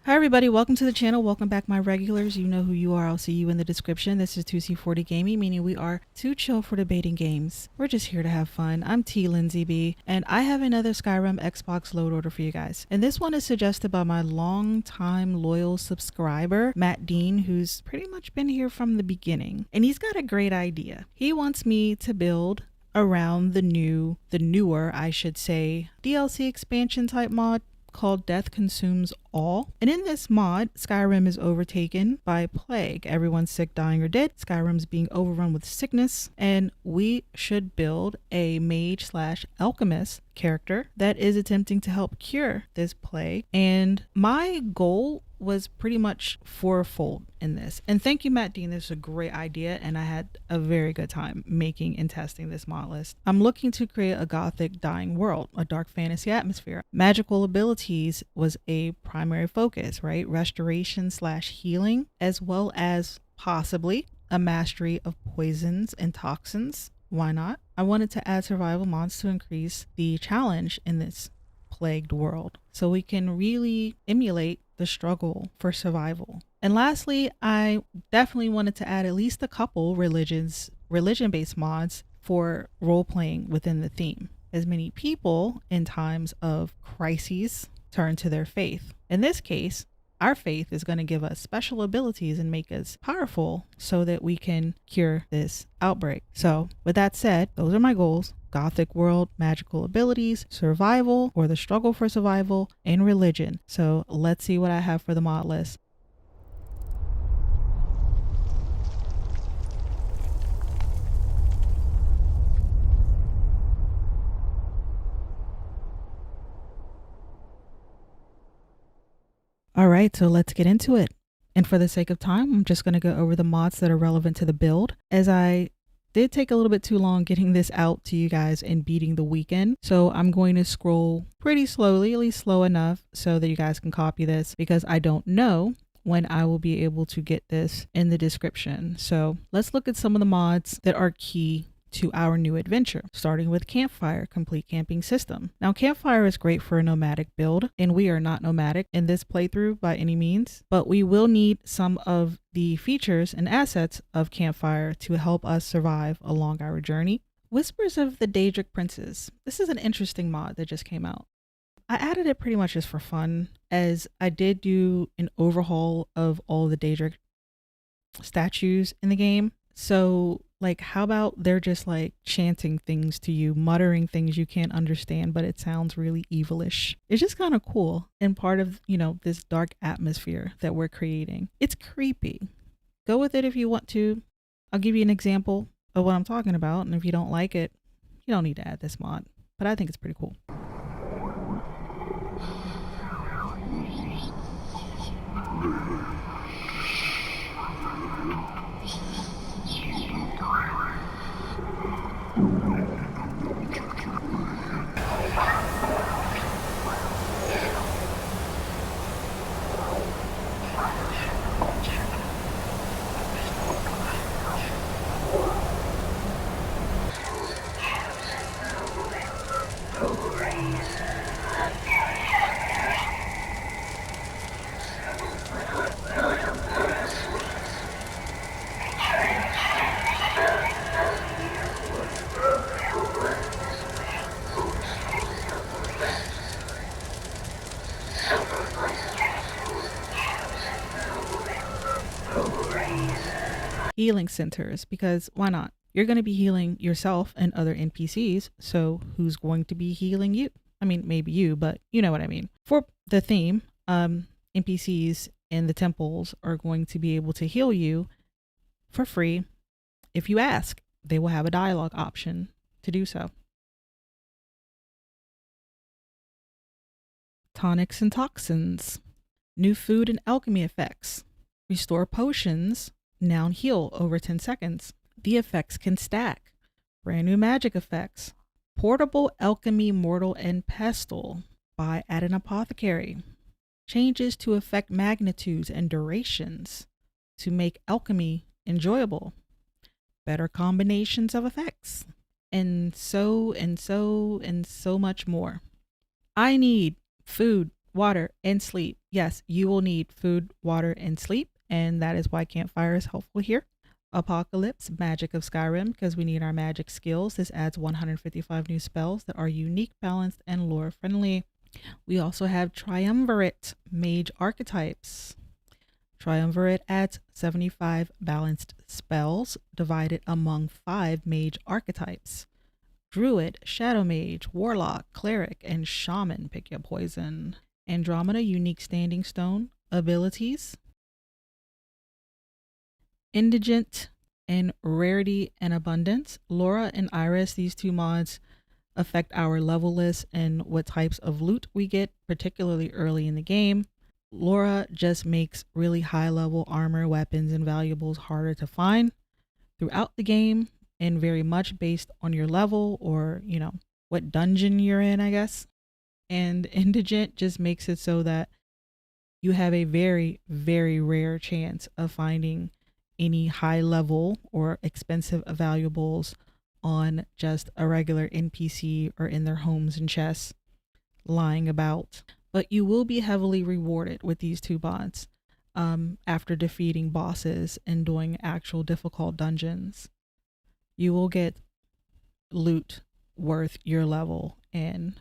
Hi everybody, welcome to the channel. Welcome back my regulars. You know who you are. I'll see you in the description. This is 2C40 Gaming, meaning we are too chill for debating games. We're just here to have fun. I'm T Lindsay B, and I have another Skyrim Xbox load order for you guys. And this one is suggested by my long-time loyal subscriber, Matt Dean, who's pretty much been here from the beginning. And he's got a great idea. He wants me to build around the newer, I should say, DLC expansion type mod called Death Consumes All. And in this mod, Skyrim is overtaken by plague. Everyone's sick, dying, or dead. Skyrim's being overrun with sickness, and we should build a mage slash alchemist character that is attempting to help cure this plague. And my goal was pretty much fourfold in this. And thank you, Matt Dean. This is a great idea, and I had a very good time making and testing this mod list. I'm looking to create a gothic dying world, a dark fantasy atmosphere. Magical abilities was a primary focus, right? Restoration slash healing, as well as possibly a mastery of poisons and toxins. Why not? I wanted to add survival mods to increase the challenge in this plagued world, so we can really emulate the struggle for survival. And lastly, I definitely wanted to add at least a couple religion-based mods for role-playing within the theme, as many people in times of crises turn to their faith. In this case, our faith is going to give us special abilities and make us powerful so that we can cure this outbreak. So with that said, those are my goals: Gothic world, magical abilities, survival or the struggle for survival, and religion. So let's see what I have for the mod list. All right, so let's get into it. And for the sake of time, I'm just going to go over the mods that are relevant to the build, as I did take a little bit too long getting this out to you guys and beating the weekend. So I'm going to scroll pretty slowly, at least slow enough so that you guys can copy this, because I don't know when I will be able to get this in the description. So let's look at some of the mods that are key to our new adventure, starting with Campfire, complete camping system. Now, Campfire is great for a nomadic build, and we are not nomadic in this playthrough by any means, but we will need some of the features and assets of Campfire to help us survive along our journey. Whispers of the Daedric Princes. This is an interesting mod that just came out. I added it pretty much just for fun, as I did do an overhaul of all the Daedric statues in the game. So like, how about they're just like chanting things to you, muttering things you can't understand, but it sounds really evilish. It's just kind of cool and part of, you know, this dark atmosphere that we're creating. It's creepy. Go with it if you want to. I'll give you an example of what I'm talking about, and if you don't like it, you don't need to add this mod, but I think it's pretty cool. Healing centers, because why not? You're going to be healing yourself and other NPCs, so who's going to be healing you? I mean, maybe you, but you know what I mean. For the theme, NPCs in the temples are going to be able to heal you for free if you ask. They will have a dialogue option to do so. Tonics and toxins. New food and alchemy effects. Restore potions. Now heal over 10 seconds. The effects can stack. Brand new magic effects. Portable alchemy, mortal, and pestle. Buy at an apothecary. Changes to affect magnitudes and durations to make alchemy enjoyable. Better combinations of effects. And so much more. I need food, water, and sleep. Yes, you will need food, water, and sleep, and that is why campfire is helpful here. Apocalypse, magic of Skyrim, because we need our magic skills. This adds 155 new spells that are unique, balanced, and lore friendly. We also have triumvirate, mage archetypes. Triumvirate adds 75 balanced spells divided among 5 mage archetypes. Druid, Shadow Mage, Warlock, Cleric, and Shaman, pick your poison. Andromeda, unique standing stone. Abilities: Indigent and Rarity and Abundance. Laura and Iris, these two mods affect our level list and what types of loot we get, particularly early in the game. Laura just makes really high level armor, weapons, and valuables harder to find throughout the game, and very much based on your level or, you know, what dungeon you're in, I guess. And Indigent just makes it so that you have a very, very rare chance of finding any high level or expensive valuables on just a regular NPC or in their homes and chests lying about. But you will be heavily rewarded with these two mods after defeating bosses and doing actual difficult dungeons. You will get loot worth your level and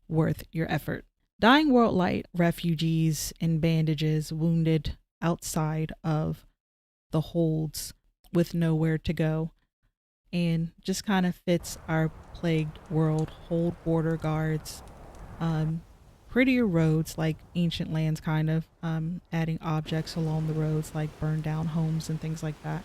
worth your effort. Dying World Light, refugees and bandages wounded outside of the holds with nowhere to go, and just kind of fits our plagued world. Hold border guards, prettier roads like ancient lands, kind of adding objects along the roads like burned down homes and things like that.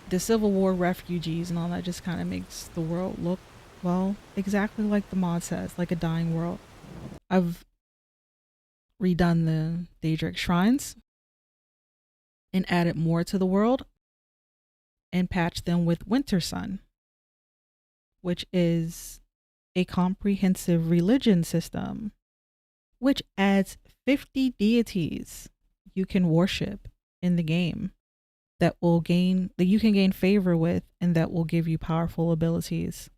The Civil War refugees and all that just kind of makes the world look, well, exactly like the mod says, like a dying world. I've redone the Daedric shrines and added more to the world and patched them with Winter Sun, which is a comprehensive religion system which adds 50 deities you can worship in the game that you can gain favor with, and that will give you powerful abilities,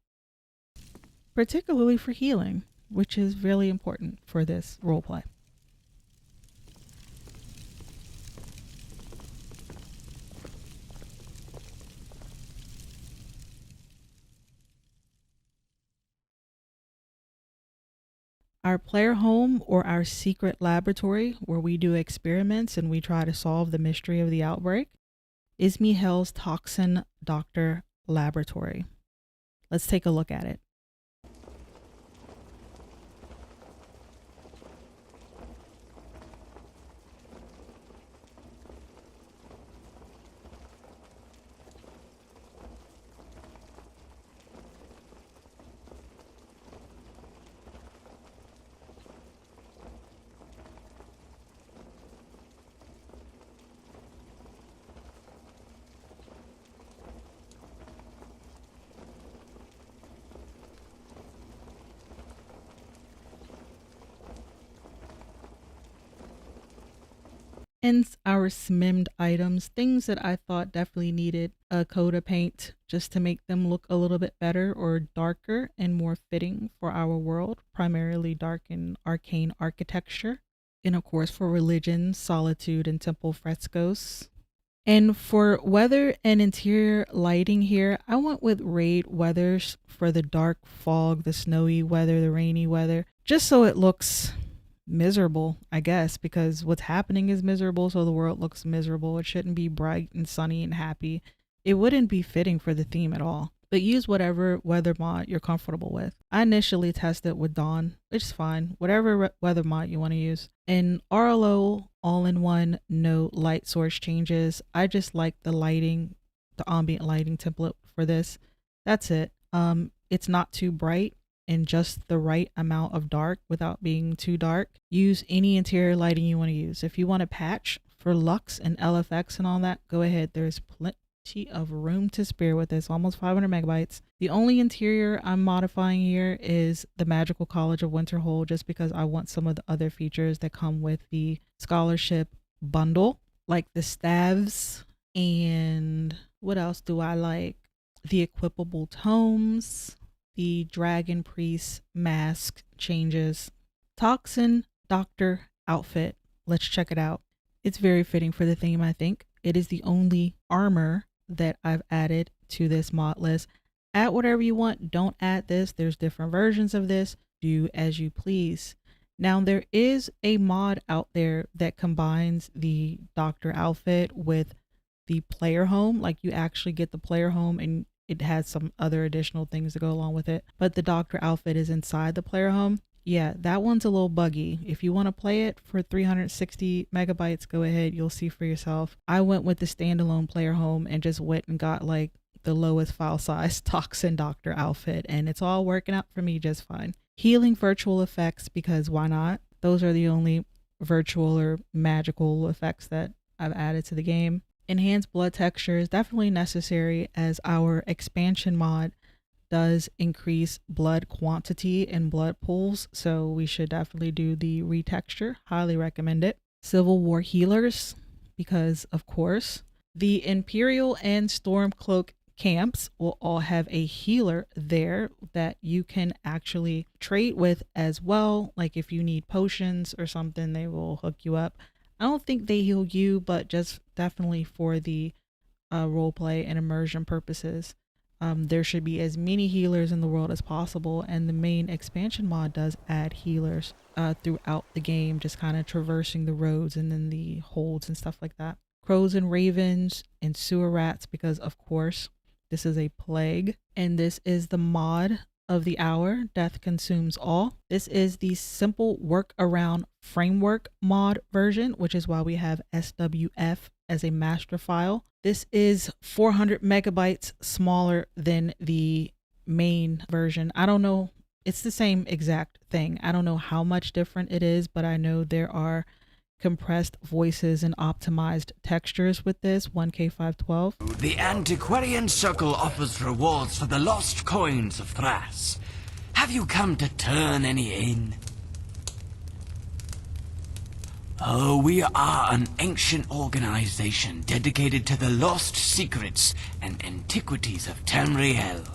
particularly for healing, which is really important for this roleplay. Our player home, or our secret laboratory where we do experiments and we try to solve the mystery of the outbreak, is Mihel's Toxin Doctor Laboratory. Let's take a look at it. And our smimmed items, things that I thought definitely needed a coat of paint just to make them look a little bit better or darker and more fitting for our world, primarily dark and arcane architecture. And of course for religion, solitude, and temple frescoes. And for weather and interior lighting here, I went with raid weathers for the dark fog, the snowy weather, the rainy weather, just so it looks miserable, I guess, because what's happening is miserable, so the world looks miserable. It shouldn't be bright and sunny and happy. It wouldn't be fitting for the theme at all. But use whatever weather mod you're comfortable with. I initially tested with dawn, which is fine. Whatever weather mod you want to use. In RLO all-in-one, no light source changes. I just like the lighting, the ambient lighting template for this. That's it. It's not too bright and just the right amount of dark without being too dark. Use any interior lighting you want to use. If you want to patch for lux and LFX and all that, go ahead. There's plenty of room to spare with this, almost 500 megabytes. The only interior I'm modifying here is the Magical College of Winterhold, just because I want some of the other features that come with the scholarship bundle, like the staves, and what else do I like? The equipable tomes, the Dragon Priest mask changes, Toxin Doctor outfit. Let's check it out. It's very fitting for the theme, I think. It is the only armor that I've added to this mod list. Add whatever you want. Don't add this. There's different versions of this. Do as you please. Now, there is a mod out there that combines the Doctor outfit with the player home. Like, you actually get the player home and it has some other additional things to go along with it. But the Doctor outfit is inside the player home. Yeah, that one's a little buggy. If you want to play it for 360 megabytes, go ahead. You'll see for yourself. I went with the standalone player home and just went and got like the lowest file size Toxin Doctor outfit, and it's all working out for me just fine. Healing virtual effects, because why not? Those are the only virtual or magical effects that I've added to the game. Enhanced blood texture is definitely necessary, as our expansion mod does increase blood quantity and blood pools, so we should definitely do the retexture. Highly recommend it. Civil War healers, because of course. The Imperial and Stormcloak camps will all have a healer there that you can actually trade with as well. Like if you need potions or something, they will hook you up. I don't think they heal you, but just definitely for the roleplay and immersion purposes. There should be as many healers in the world as possible, and the main expansion mod does add healers throughout the game, just kind of traversing the roads and then the holds and stuff like that. Crows and ravens and sewer rats, because of course this is a plague, and this is the mod of the hour. Death consumes all. This is the simple workaround framework mod version, which is why we have SWF as a master file. This is 400 megabytes smaller than the main version. I don't know, it's the same exact thing. I don't know how much different it is, but I know there are compressed voices and optimized textures with this 1K512. The Antiquarian Circle offers rewards for the lost coins of Thras. Have you come to turn any in? Oh, we are an ancient organization dedicated to the lost secrets and antiquities of Tamriel.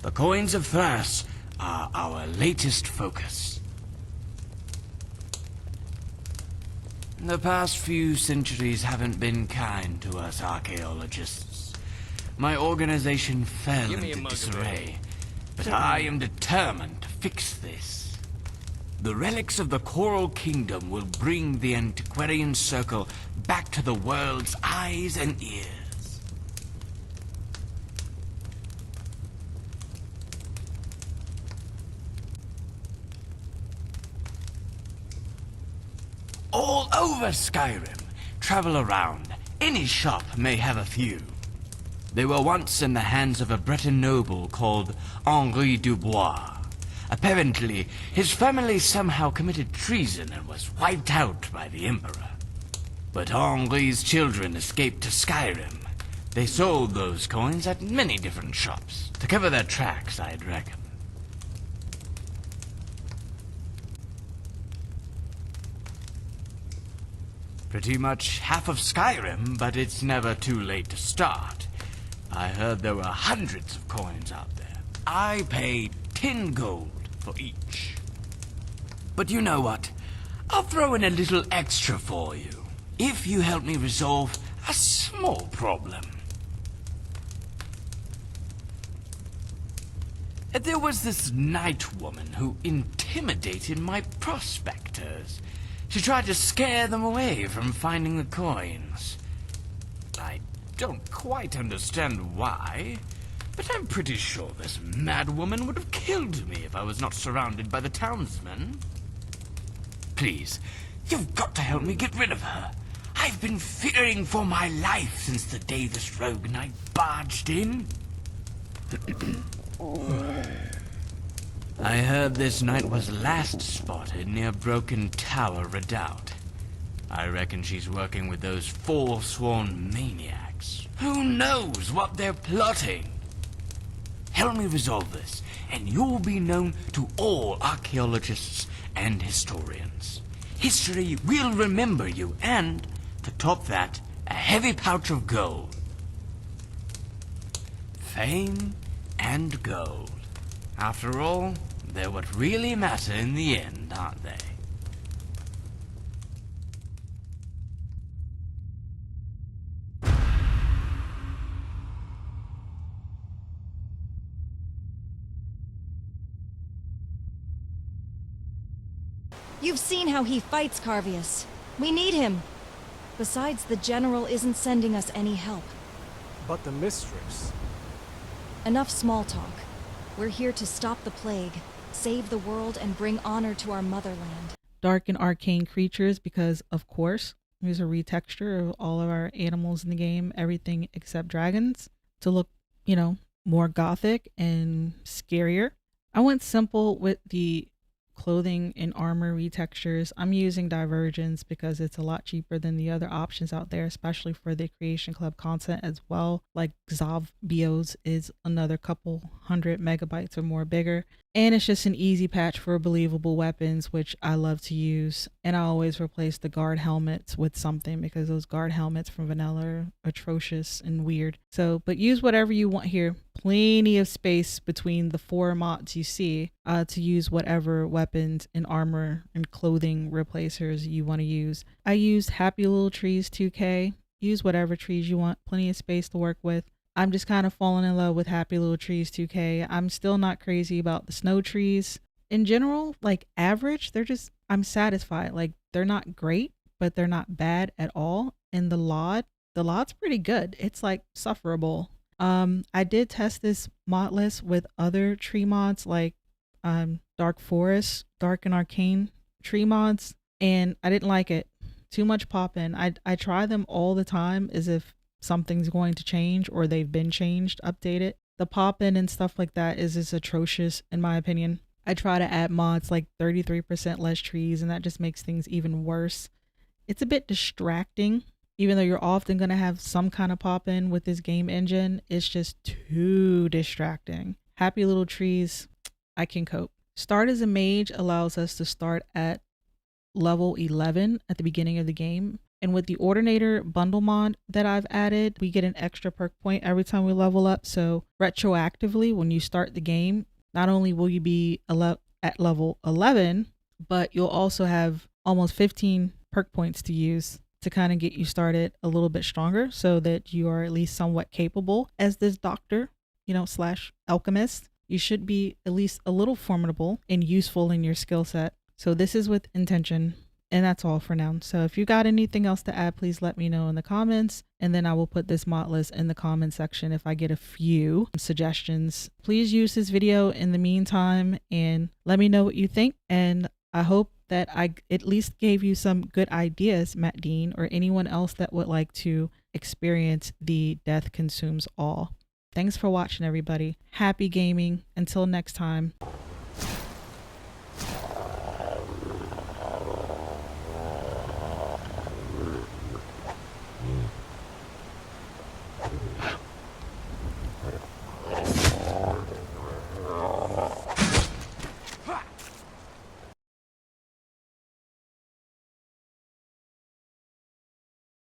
The coins of Thras are our latest focus. The past few centuries haven't been kind to us archaeologists. My organization fell into disarray, but I am determined to fix this. The relics of the Coral Kingdom will bring the Antiquarian Circle back to the world's eyes and ears. All over Skyrim, travel around. Any shop may have a few. They were once in the hands of a Breton noble called Henri Dubois. Apparently, his family somehow committed treason and was wiped out by the Emperor. But Henri's children escaped to Skyrim. They sold those coins at many different shops. To cover their tracks, I'd reckon. Pretty much half of Skyrim, but it's never too late to start. I heard there were hundreds of coins out there. I paid 10 gold for each. But you know what? I'll throw in a little extra for you, if you help me resolve a small problem. There was this night woman who intimidated my prospectors. She tried to scare them away from finding the coins. I don't quite understand why, but I'm pretty sure this mad woman would have killed me if I was not surrounded by the townsmen. Please, you've got to help me get rid of her. I've been fearing for my life since the day this rogue knight barged in. I heard this knight was last spotted near Broken Tower Redoubt. I reckon she's working with those forsworn maniacs. Who knows what they're plotting? Help me resolve this, and you'll be known to all archaeologists and historians. History will remember you, and, to top that, a heavy pouch of gold. Fame and gold. After all, they're what really matter in the end, aren't they? You've seen how he fights, Carvius. We need him. Besides, the General isn't sending us any help. But the mistress... Enough small talk. We're here to stop the plague, save the world, and bring honor to our motherland. Dark and arcane creatures because, of course, there's a retexture of all of our animals in the game, everything except dragons, to look, you know, more gothic and scarier. I went simple with the clothing and armor retextures. I'm using Divergence because it's a lot cheaper than the other options out there, especially for the Creation Club content as well. Like Xov Bios is another couple 100 megabytes or more bigger. And it's just an easy patch for believable weapons, which I love to use. And I always replace the guard helmets with something because those guard helmets from vanilla are atrocious and weird. So, but use whatever you want here. Plenty of space between the 4 mods you see to use whatever weapons and armor and clothing replacers you want to use. I used Happy Little Trees 2K. Use whatever trees you want. Plenty of space to work with. I'm just kind of falling in love with Happy Little Trees 2K. I'm still not crazy about the snow trees. In general, like average, I'm satisfied. Like they're not great, but they're not bad at all. And the lod's pretty good. It's like sufferable. I did test this mod list with other tree mods like Dark Forest, Dark and Arcane tree mods, and I didn't like it. Too much pop in. I try them all the time as if something's going to change or they've been changed, updated. The pop in and stuff like that is just atrocious in my opinion. I try to add mods like 33% less trees and that just makes things even worse. It's a bit distracting. Even though you're often going to have some kind of pop in with this game engine, it's just too distracting. Happy Little Trees, I can cope. Start as a mage allows us to start at level 11 at the beginning of the game. And with the Ordinator bundle mod that I've added, we get an extra perk point every time we level up. So retroactively, when you start the game, not only will you be at level 11, but you'll also have almost 15 perk points to use to kind of get you started a little bit stronger so that you are at least somewhat capable as this doctor, slash alchemist. You should be at least a little formidable and useful in your skill set. So this is with intention. And that's all for now. So if you got anything else to add, please let me know in the comments. And then I will put this mod list in the comment section if I get a few suggestions. Please use this video in the meantime and let me know what you think. And I hope that I at least gave you some good ideas, Matt Dean, or anyone else that would like to experience the Death Consumes All. Thanks for watching, everybody. Happy gaming. Until next time.